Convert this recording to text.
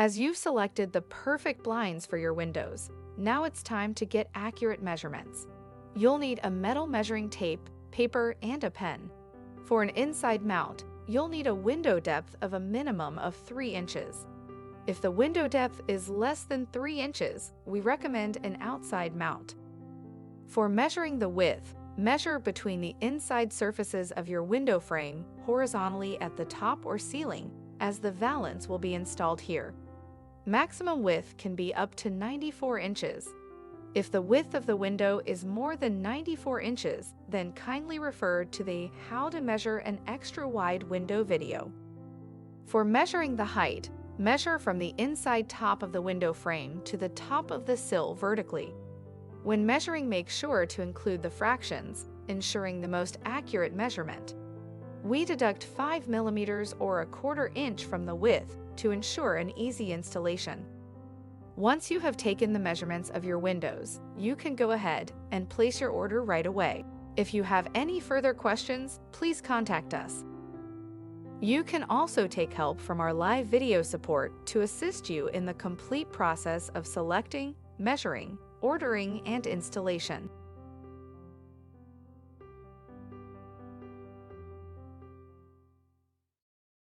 As you've selected the perfect blinds for your windows, now it's time to get accurate measurements. You'll need a metal measuring tape, paper, and a pen. For an inside mount, you'll need a window depth of a minimum of 3 inches. If the window depth is less than 3 inches, we recommend an outside mount. For measuring the width, measure between the inside surfaces of your window frame horizontally at the top or ceiling, as the valance will be installed here. Maximum width can be up to 94 inches. If the width of the window is more than 94 inches, then kindly refer to the How to Measure an Extra Wide Window video. For measuring the height, measure from the inside top of the window frame to the top of the sill vertically. When measuring, make sure to include the fractions, ensuring the most accurate measurement. We deduct 5 millimeters or 1/4 inch from the width to ensure an easy installation. Once you have taken the measurements of your windows, you can go ahead and place your order right away. If you have any further questions, please contact us. You can also take help from our live video support to assist you in the complete process of selecting, measuring, ordering, and installation.